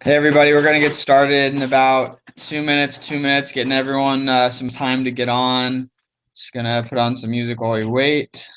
Hey everybody, we're gonna get started in about 2 minutes. 2 minutes, getting everyone some time to get on. Just gonna put on some music while we wait.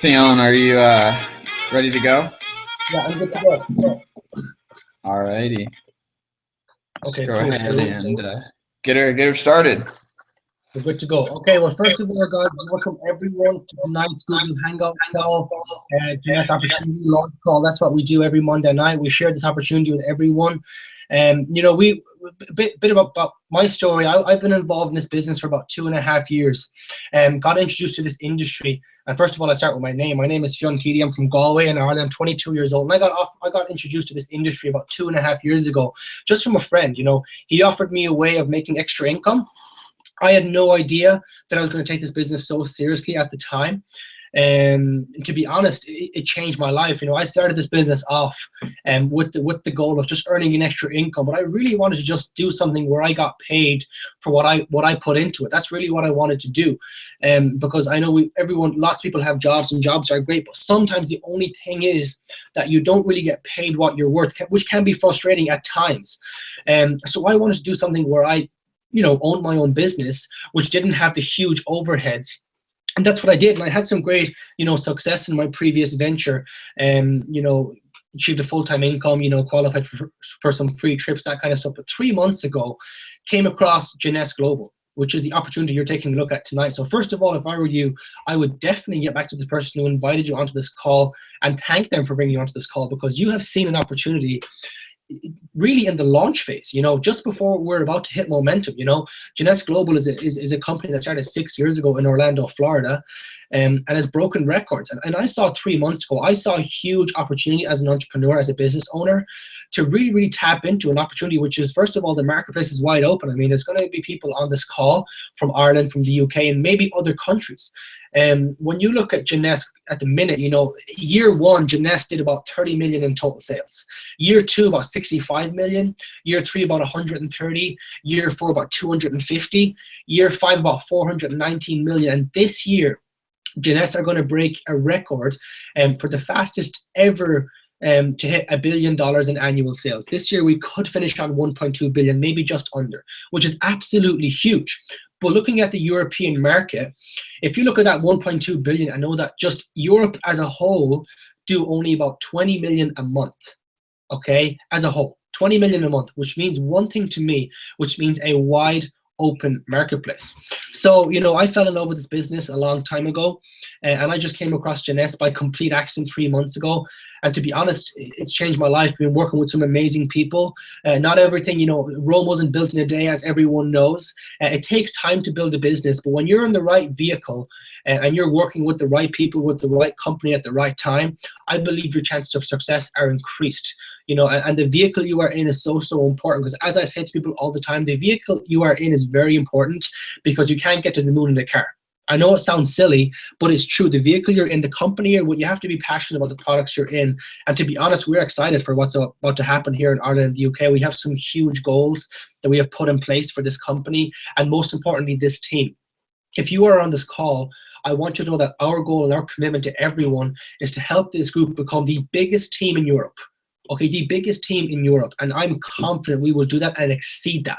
Theon, are you ready to go? Yeah, I'm good to go. Alrighty, let's Okay, go cool. ahead and get her started. We're good to go. Okay, well, first of all, guys, welcome everyone to tonight's Google Hangout call, Jeunesse Opportunity Launch Call. That's what we do every Monday night. We share this opportunity with everyone. We a bit about my story. I've been involved in this business for about 2.5 years, and got introduced to this industry. And first of all, I start with my name. My name is Fionn Keady. I'm from Galway in Ireland. I'm 22 years old, and I got introduced to this industry about 2.5 years ago, just from a friend. He offered me a way of making extra income. I had no idea that I was going to take this business so seriously at the time. And to be honest, it changed my life. I started this business off with the goal of just earning an extra income, but I really wanted to just do something where I got paid for what I put into it. That's really what I wanted to do, because I know lots of people have jobs, and jobs are great, but sometimes the only thing is that you don't really get paid what you're worth, which can be frustrating at times. So I wanted to do something where I own my own business, which didn't have the huge overheads. And that's what I did. And I had some great, success in my previous venture. Achieved a full-time income, qualified for some free trips, that kind of stuff. But 3 months ago, came across Jeunesse Global, which is the opportunity you're taking a look at tonight. So first of all, if I were you, I would definitely get back to the person who invited you onto this call and thank them for bringing you onto this call, because you have seen an opportunity really in the launch phase, just before we're about to hit momentum. Jeunesse Global is a company that started 6 years ago in Orlando, Florida, and has broken records. And I saw 3 months ago, I saw a huge opportunity as an entrepreneur, as a business owner, to really, really tap into an opportunity, which is, first of all, the marketplace is wide open. I mean, there's going to be people on this call from Ireland, from the UK, and maybe other countries. When you look at Jeunesse at the minute, year one, Jeunesse did about 30 million in total sales. Year two, about 65 million. Year three, about 130. Year four, about 250. Year five, about 419 million. And this year, Jeunesse are going to break a record for the fastest ever to hit $1 billion in annual sales. This year we could finish on 1.2 billion, maybe just under, which is absolutely huge. But looking at the European market, if you look at that 1.2 billion, I know that just Europe as a whole do only about 20 million a month, okay, as a whole. 20 million a month, which means one thing to me, which means a wide open marketplace. So, I fell in love with this business a long time ago, and I just came across Jeunesse by complete accident 3 months ago. And to be honest, it's changed my life. I've been working with some amazing people. Not everything, Rome wasn't built in a day, as everyone knows. It takes time to build a business, but when you're in the right vehicle and you're working with the right people, with the right company at the right time, I believe your chances of success are increased. And the vehicle you are in is so important, because as I say to people all the time, the vehicle you are in is very important, because you can't get to the moon in a car. I know it sounds silly, but it's true. The vehicle you're in, the company you're with, you have to be passionate about the products you're in. And to be honest, we're excited for what's about to happen here in Ireland and the UK. We have some huge goals that we have put in place for this company, and most importantly, this team. If you are on this call, I want you to know that our goal and our commitment to everyone is to help this group become the biggest team in Europe. Okay, the biggest team in Europe, and I'm confident we will do that and exceed that.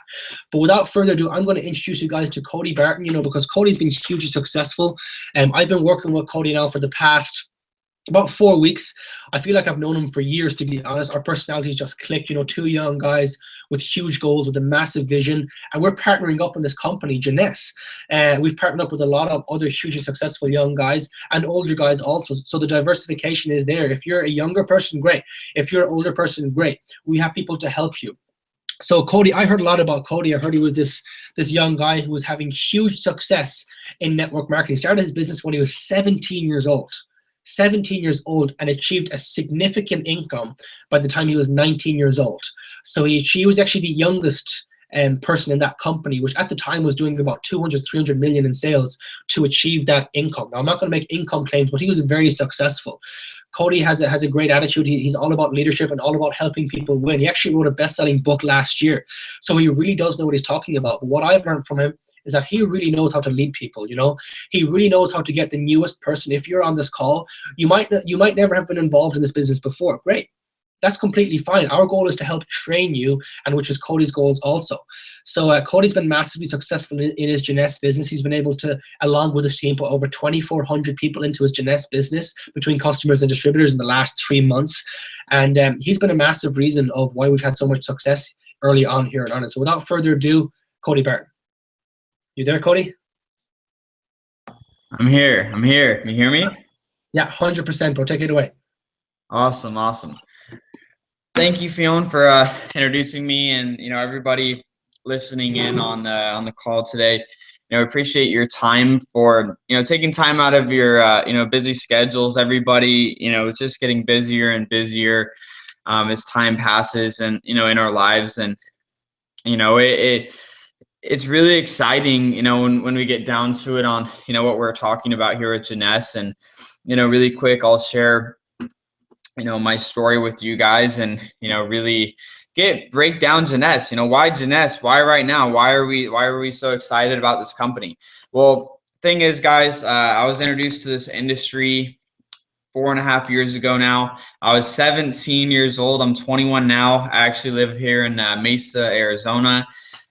But without further ado, I'm going to introduce you guys to Cody Barton, because Cody's been hugely successful. I've been working with Cody now for the past about 4 weeks. I feel like I've known him for years, to be honest. Our personalities just clicked, two young guys with huge goals, with a massive vision, and we're partnering up in this company, Jeunesse. We've partnered up with a lot of other hugely successful young guys and older guys also, so the diversification is there. If you're a younger person, great. If you're an older person, great. We have people to help you. So Cody, I heard a lot about Cody. I heard he was this young guy who was having huge success in network marketing. He started his business when he was 17 years old. 17 years old, and achieved a significant income by the time he was 19 years old. So he was actually the youngest person in that company, which at the time was doing about 200, 300 million in sales to achieve that income. Now, I'm not going to make income claims, but he was very successful. Cody has a great attitude. He's all about leadership and all about helping people win. He actually wrote a best-selling book last year, so he really does know what he's talking about. But what I've learned from him is that he really knows how to lead people. He really knows how to get the newest person. If you're on this call, you might never have been involved in this business before. Great, that's completely fine. Our goal is to help train you, and which is Cody's goals also. So Cody's been massively successful in his Jeunesse business. He's been able to, along with his team, put over 2,400 people into his Jeunesse business between customers and distributors in the last 3 months. And he's been a massive reason of why we've had so much success early on here in Ireland. So without further ado, Cody Barton. You there, Cody? I'm here. Can you hear me? Yeah, 100%, bro. Take it away. Awesome. Thank you, Fionn, for introducing me, and everybody listening in on the call today. Appreciate your time for taking time out of your busy schedules. Everybody it's just getting busier and busier as time passes, and in our lives, and it's really exciting, when we get down to it on, what we're talking about here at Jeunesse. And, really quick, I'll share, my story with you guys, and, really break down Jeunesse. Why Jeunesse? Why right now? Why are we so excited about this company? Well, thing is, guys, I was introduced to this industry 4.5 years ago now. I was 17 years old. I'm 21 now. I actually live here in Mesa, Arizona.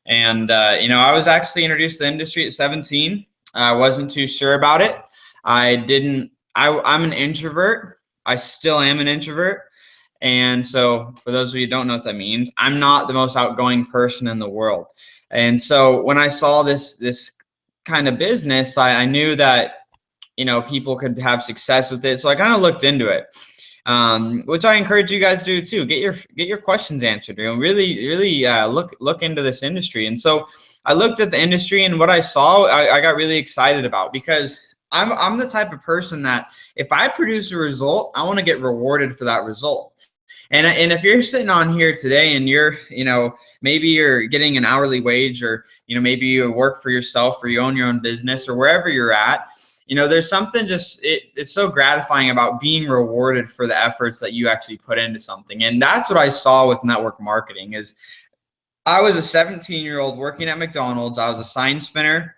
And, I was actually introduced to the industry at 17. I wasn't too sure about it. I'm an introvert. I still am an introvert. And so for those of you who don't know what that means, I'm not the most outgoing person in the world. And so when I saw this kind of business, I knew that, people could have success with it. So I kind of looked into it. Which I encourage you guys to do too. Get your questions answered. Really look into this industry. And so I looked at the industry, and what I saw, I got really excited about, because I'm the type of person that if I produce a result, I want to get rewarded for that result. And if you're sitting on here today and you're, maybe you're getting an hourly wage, or, maybe you work for yourself, or you own your own business, or wherever you're at, there's something it's so gratifying about being rewarded for the efforts that you actually put into something. And that's what I saw with network marketing. Is I was a 17-year-old working at McDonald's. I was a sign spinner,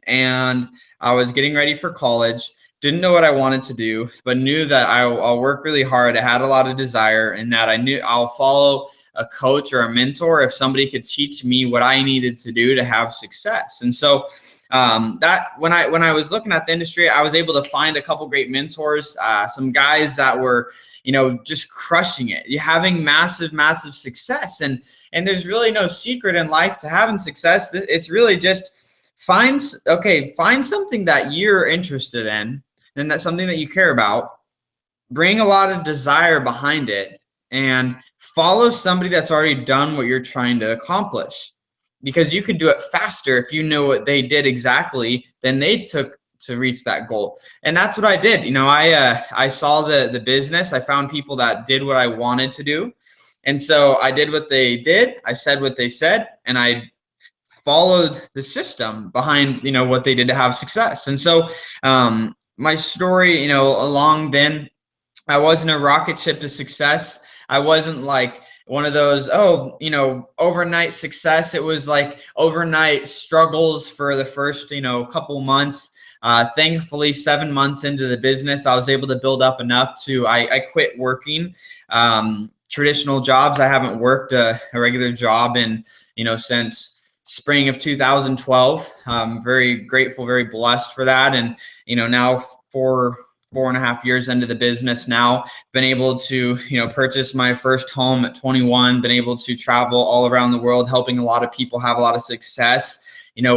and I was getting ready for college. Didn't know what I wanted to do, but knew that I'll work really hard. I had a lot of desire, and that I knew I'll follow a coach or a mentor if somebody could teach me what I needed to do to have success. And so that when I was looking at the industry, I was able to find a couple great mentors, some guys that were, just crushing it, having massive success. And there's really no secret in life to having success. It's really just find something that you're interested in, and that's something that you care about. Bring a lot of desire behind it, and follow somebody that's already done what you're trying to accomplish. Because you could do it faster if you knew what they did exactly than they took to reach that goal. And that's what I did. I saw the business. I found people that did what I wanted to do. And so I did what they did. I said what they said, and I followed the system behind, what they did to have success. And so my story, along then, I wasn't a rocket ship to success. I wasn't like one of those, overnight success. It was like overnight struggles for the first, couple months. Thankfully, 7 months into the business, I was able to build up enough I quit working traditional jobs. I haven't worked a regular job in, since spring of 2012. I'm very grateful, very blessed for that. And, now 4.5 years into the business now, been able to, purchase my first home at 21, been able to travel all around the world, helping a lot of people have a lot of success,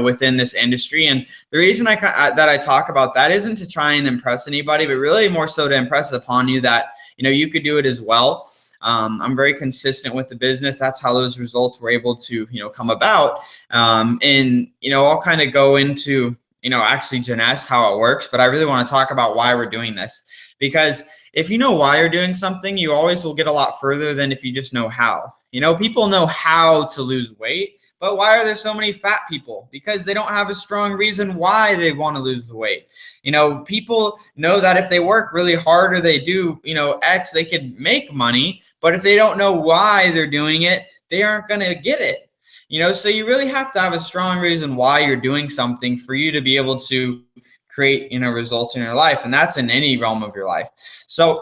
within this industry. And the reason that I talk about that isn't to try and impress anybody, but really more so to impress upon you that, you could do it as well. I'm very consistent with the business. That's how those results were able to, come about. And, I'll kind of go into, actually Jeunesse, how it works, but I really want to talk about why we're doing this, because if you know why you're doing something, you always will get a lot further than if you just know how. People know how to lose weight, but why are there so many fat people? Because they don't have a strong reason why they want to lose the weight. People know that if they work really hard or they do, X, they could make money, but if they don't know why they're doing it, they aren't going to get it. So you really have to have a strong reason why you're doing something for you to be able to create, results in your life. And that's in any realm of your life. So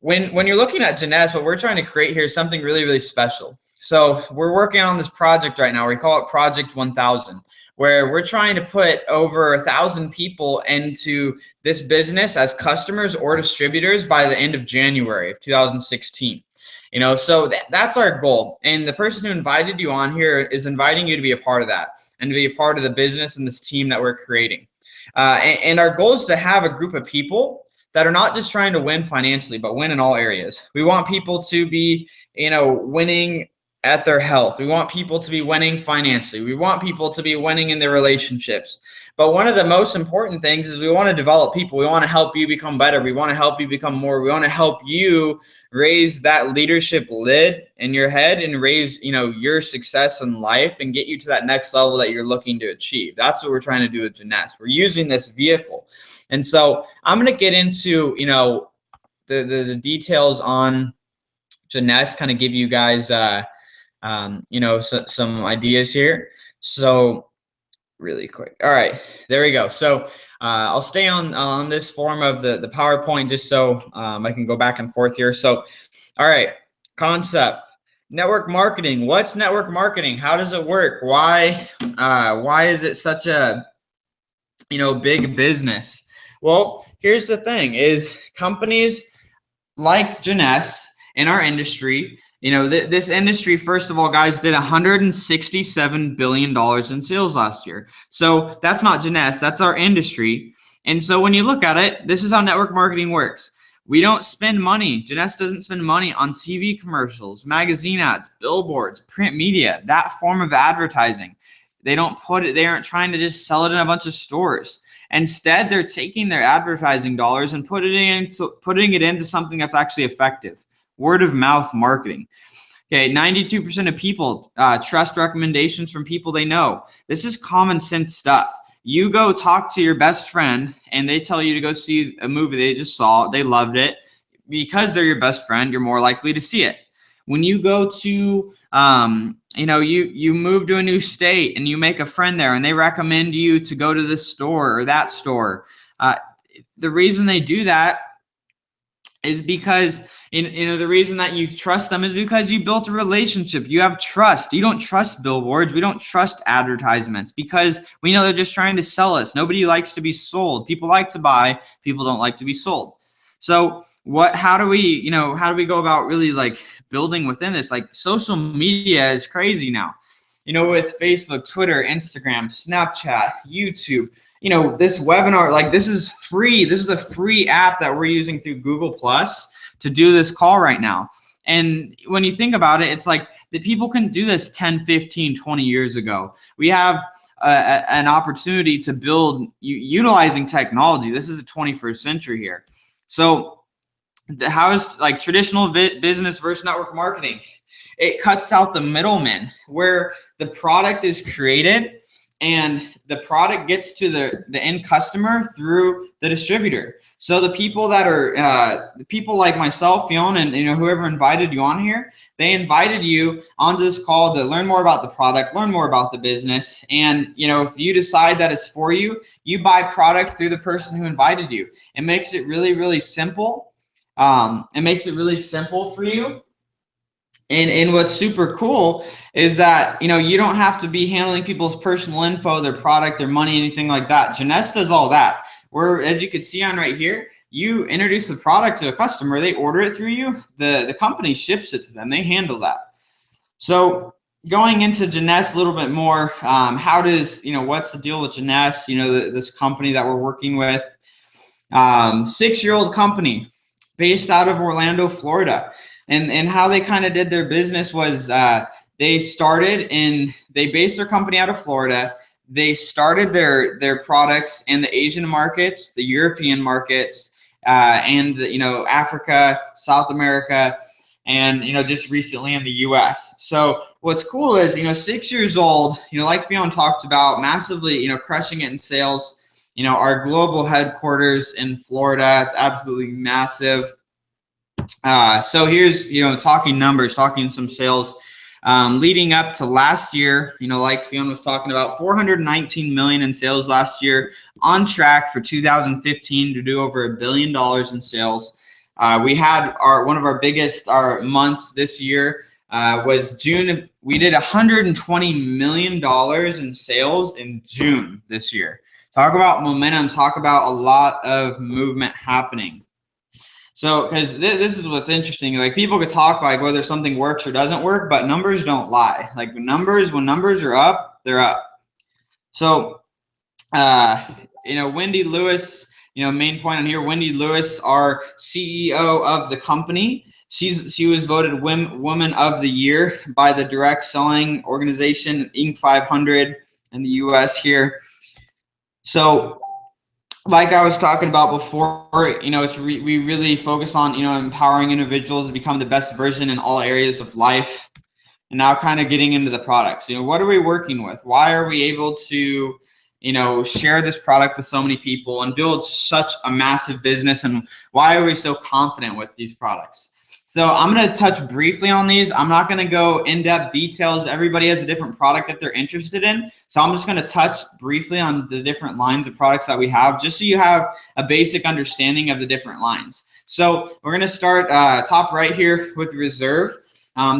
when you're looking at Jeunesse, what we're trying to create here is something really, really special. So we're working on this project right now. We call it Project 1000, where we're trying to put over 1,000 people into this business as customers or distributors by the end of January of 2016. So that's our goal. And the person who invited you on here is inviting you to be a part of that and to be a part of the business and this team that we're creating. And our goal is to have a group of people that are not just trying to win financially, but win in all areas. We want people to be, winning at their health. We want people to be winning financially. We want people to be winning in their relationships. But one of the most important things is we want to develop people. We want to help you become better. We want to help you become more. We want to help you raise that leadership lid in your head and raise, your success in life and get you to that next level that you're looking to achieve. That's what we're trying to do with Jeunesse. We're using this vehicle. And so I'm going to get into, the details on Jeunesse, kind of give you guys, some ideas here. So really quick. All right, there we go. So I'll stay on this form of the PowerPoint just so I can go back and forth here. So, all right, concept. Network marketing. What's network marketing? How does it work? Why is it such a big business? Well, here's the thing: is companies like Jeunesse in our industry. This industry, first of all, guys, did $167 billion in sales last year. So that's not Jeunesse, that's our industry. And so when you look at it, this is how network marketing works. We don't spend money. Jeunesse doesn't spend money on TV commercials, magazine ads, billboards, print media, that form of advertising. They aren't trying to just sell it in a bunch of stores. Instead, they're taking their advertising dollars and putting it into something that's actually effective. Word of mouth marketing. Okay, 92% of people trust recommendations from people they know. This is common sense stuff. You go talk to your best friend and they tell you to go see a movie they just saw, they loved it. Because they're your best friend, you're more likely to see it. When you go to, you move to a new state and you make a friend there and they recommend you to go to this store or that store. The reason they do that is because the reason that you trust them is because you built a relationship. You have trust. You don't trust billboards. We don't trust advertisements because we know they're just trying to sell us. Nobody likes to be sold. People like to buy. People don't like to be sold. So how do we go about really like building within this? Like social media is crazy now, with Facebook, Twitter, Instagram, Snapchat, YouTube. This webinar, like this is free. This is a free app that we're using through Google Plus to do this call right now. And when you think about it, it's like the people couldn't do this 10, 15, 20 years ago. We have an opportunity to build utilizing technology. This is the 21st century here. So how is like traditional business versus network marketing? it cuts out the middleman where the product is created and the product gets to the end customer through the distributor. So the people that are the people like myself, Fiona, and whoever invited you on here, they invited you onto this call to learn more about the product, learn more about the business, and if you decide that it's for you, you buy product through the person who invited you. It makes it really, really simple. It makes it really simple for you. And what's super cool is that you don't have to be handling people's personal info, their product, their money, anything like that. Jeunesse does all that. Where, as you can see on right here, you introduce the product to a customer, they order it through you, the company ships it to them, they handle that. So going into Jeunesse a little bit more, how does what's the deal with Jeunesse? This company that we're working with, 6-year-old company based out of Orlando, Florida. And how they kind of did their business was they based their company out of Florida. They started their products in the Asian markets, the European markets, and Africa, South America, and just recently in the U.S. So what's cool is 6 years old, like Fiona talked about, massively crushing it in sales. Our global headquarters in Florida, it's absolutely massive. So here's, talking numbers, talking some sales, leading up to last year, like Fiona was talking about, 419 million in sales last year, on track for 2015 to do over $1 billion in sales. We had one of our biggest months this year was June. We did $120 million in sales in June this year. Talk about momentum, talk about a lot of movement happening. So, because this is what's interesting, like people could talk like whether something works or doesn't work, but numbers don't lie. Like when numbers are up, they're up. So, Wendy Lewis, main point on here, Wendy Lewis, our CEO of the company, she was voted Woman of the Year by the direct selling organization Inc. 500 in the U.S. here. So, like I was talking about before, we really focus on, empowering individuals to become the best version in all areas of life. And now kind of getting into the products, what are we working with? Why are we able to, share this product with so many people and build such a massive business? And why are we so confident with these products? So I'm going to touch briefly on these. I'm not going to go in-depth details. Everybody has a different product that they're interested in. So I'm just going to touch briefly on the different lines of products that we have, just so you have a basic understanding of the different lines. So we're going to start top right here with Reserve.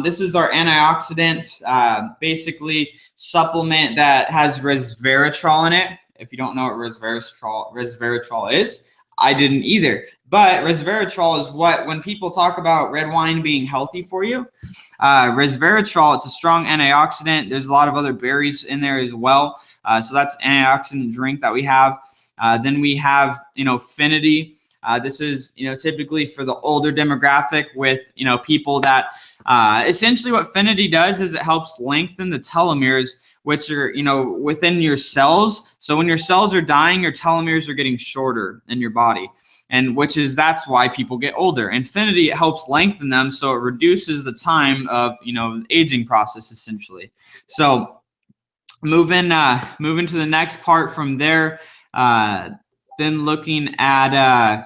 This is our antioxidant, basically supplement that has resveratrol in it. If you don't know what resveratrol is, I didn't either. But resveratrol is when people talk about red wine being healthy for you, resveratrol, it's a strong antioxidant. There's a lot of other berries in there as well. So that's an antioxidant drink that we have. Then we have, Finity. This is, typically for the older demographic with, people that essentially what Finity does is it helps lengthen the telomeres, which are, within your cells. So when your cells are dying, your telomeres are getting shorter in your body. And that's why people get older. Infinity, it helps lengthen them, so it reduces the time of, aging process essentially. So moving to the next part from there, then looking at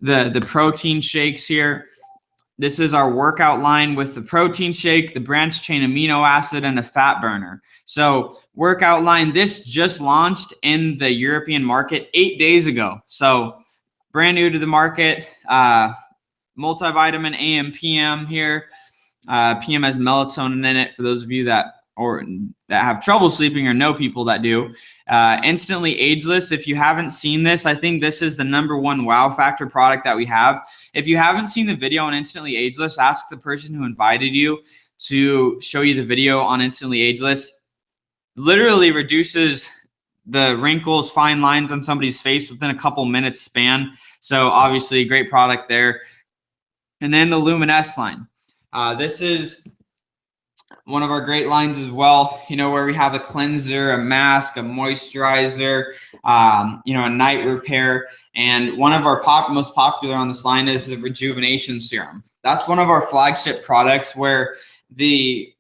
the protein shakes here. This is our workout line with the protein shake, the branched chain amino acid, and the fat burner. So workout line, this just launched in the European market 8 days ago. So brand new to the market, multivitamin AM, PM here. PM has melatonin in it for those of you that have trouble sleeping or know people that do. Instantly ageless. If you haven't seen this, I think this is the #1 wow factor product that we have. If you haven't seen the video on Instantly Ageless, ask the person who invited you to show you the video on Instantly Ageless. Literally reduces the wrinkles, fine lines on somebody's face within a couple minutes span. So obviously great product there. And then the Luminesce line. This is one of our great lines as well, where we have a cleanser, a mask, a moisturizer, a night repair. And one of our most popular on this line is the rejuvenation serum. That's one of our flagship products where the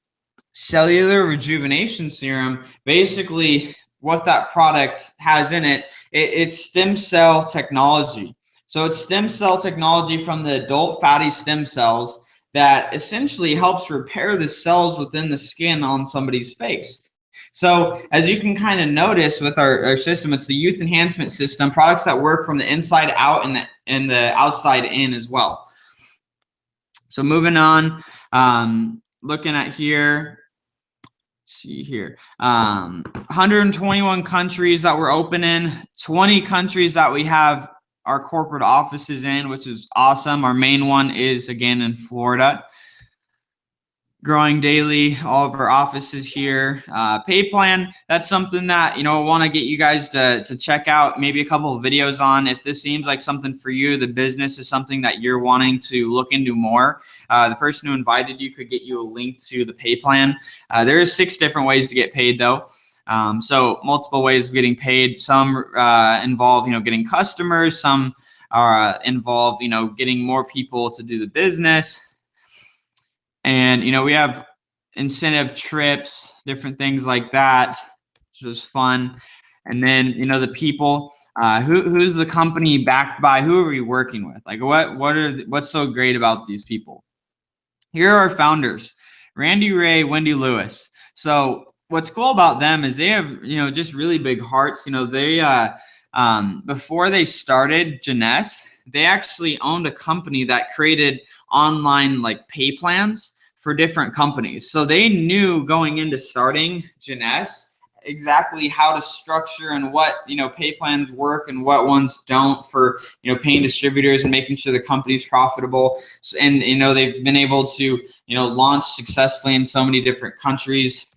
cellular rejuvenation serum, basically what that product has in it, it's stem cell technology. So it's stem cell technology from the adult fatty stem cells that essentially helps repair the cells within the skin on somebody's face. So as you can kind of notice with our system, it's the youth enhancement system, products that work from the inside out and the outside in as well. So moving on, looking at here, see here, 121 countries that we're open in, 20 countries that we have our corporate offices in, which is awesome. Our main one is again in Florida. Growing daily, all of our offices here. Pay plan, that's something that, I want to get you guys to check out maybe a couple of videos on. If this seems like something for you, the business is something that you're wanting to look into more, the person who invited you could get you a link to the pay plan. There are 6 different ways to get paid though. So multiple ways of getting paid. Some involve, getting customers. Some are involve, getting more people to do the business. And, we have incentive trips, different things like that, which was fun. And then, the people, who's the company backed by? Who are we working with? Like what's so great about these people? Here are our founders, Randy Ray, Wendy Lewis. So what's cool about them is they have, just really big hearts. They, before they started Jeunesse, they actually owned a company that created online like pay plans for different companies. So they knew going into starting Jeunesse exactly how to structure and what pay plans work and what ones don't for paying distributors and making sure the company's profitable. And they've been able to launch successfully in so many different countries.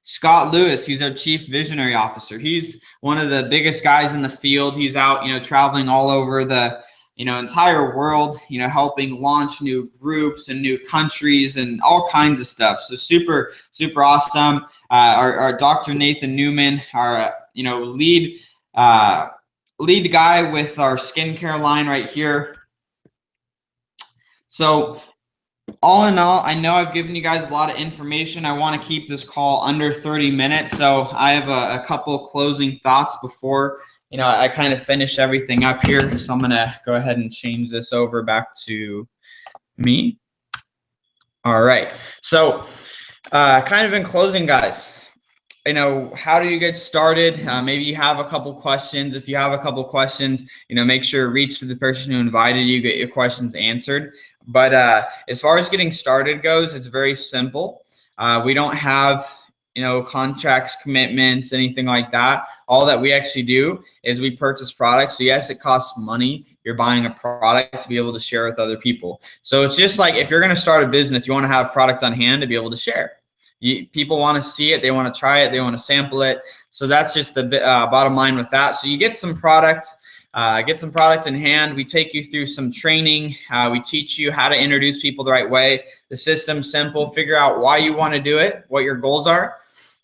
Scott Lewis, he's our chief visionary officer. He's one of the biggest guys in the field. He's out traveling all over the entire world, helping launch new groups and new countries and all kinds of stuff. So super, super awesome. Our Dr. Nathan Newman, our, lead guy with our skincare line right here. So all in all, I know I've given you guys a lot of information. I want to keep this call under 30 minutes. So I have a couple closing thoughts before I kind of finish everything up here. So I'm going to go ahead and change this over back to me. All right. So kind of in closing, guys, how do you get started? Maybe you have a couple questions. If you have a couple questions, make sure to reach to the person who invited you, get your questions answered. But as far as getting started goes, it's very simple. We don't have contracts, commitments, anything like that. All that we actually do is we purchase products. So yes, it costs money. You're buying a product to be able to share with other people. So it's just like if you're going to start a business, you want to have product on hand to be able to share. People want to see it. They want to try it. They want to sample it. So that's just the bottom line with that. So you get some product. Get some product in hand. We take you through some training. We teach you how to introduce people the right way. The system's simple. Figure out why you want to do it, what your goals are.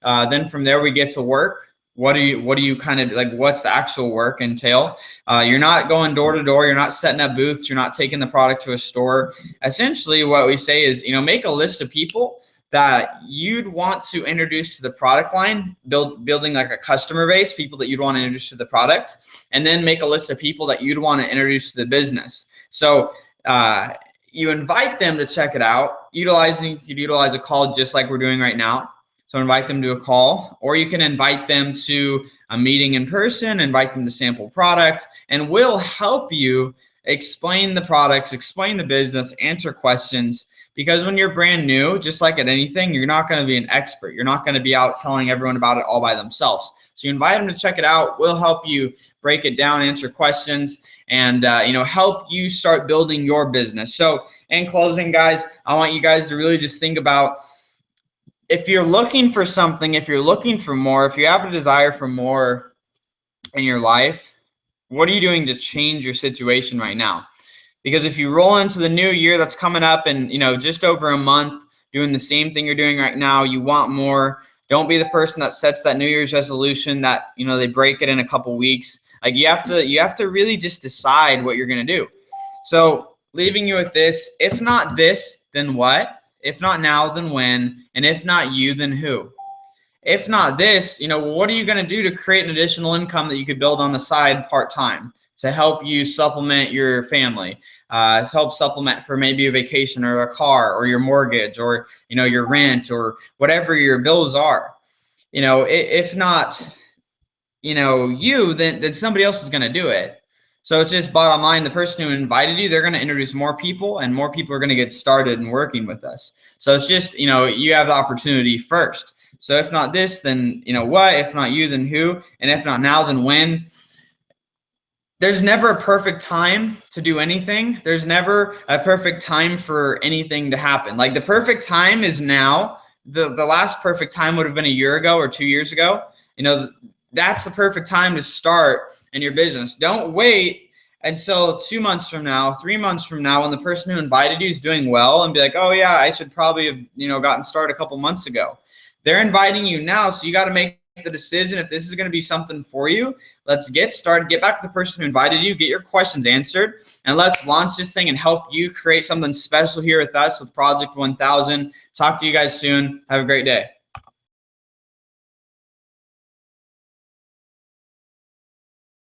Then from there, we get to work. What do you kind of like, what's the actual work entail? You're not going door to door. You're not setting up booths. You're not taking the product to a store. Essentially, what we say is, make a list of people that you'd want to introduce to the product line, building like a customer base, people that you'd want to introduce to the product, and then make a list of people that you'd want to introduce to the business. So you invite them to check it out, you could utilize a call just like we're doing right now. So invite them to a call, or you can invite them to a meeting in person, invite them to sample products, and we'll help you explain the products, explain the business, answer questions. Because when you're brand new, just like at anything, you're not going to be an expert. You're not going to be out telling everyone about it all by themselves. So you invite them to check it out. We'll help you break it down, answer questions, and help you start building your business. So in closing, guys, I want you guys to really just think about, if you're looking for something, if you're looking for more, if you have a desire for more in your life, what are you doing to change your situation right now? Because if you roll into the new year that's coming up and, just over a month doing the same thing you're doing right now, you want more. Don't be the person that sets that New Year's resolution that, they break it in a couple weeks. Like you have to really just decide what you're going to do. So leaving you with this: if not this, then what? If not now, then when? And if not you, then who? If not this, what are you going to do to create an additional income that you could build on the side part-time to help you supplement your family, to help supplement for maybe a vacation or a car or your mortgage or, your rent or whatever your bills are? If not, you, then somebody else is going to do it. So it's just bottom line, the person who invited you, they're going to introduce more people, and more people are going to get started and working with us. So it's just, you have the opportunity first. So if not this, then what? If not you, then who? And if not now, then when? There's never a perfect time to do anything. There's never a perfect time for anything to happen. Like, the perfect time is now. The last perfect time would have been a year ago or 2 years ago. That's the perfect time to start in your business. Don't wait until 2 months from now, 3 months from now, when the person who invited you is doing well, and be like, oh yeah, I should probably have gotten started a couple months ago. They're inviting you now, so you got to make the decision if this is going to be something for you. Let's get started. Get back to the person who invited you. Get your questions answered, and let's launch this thing and help you create something special here with us with Project 1000. Talk to you guys soon. Have a great day.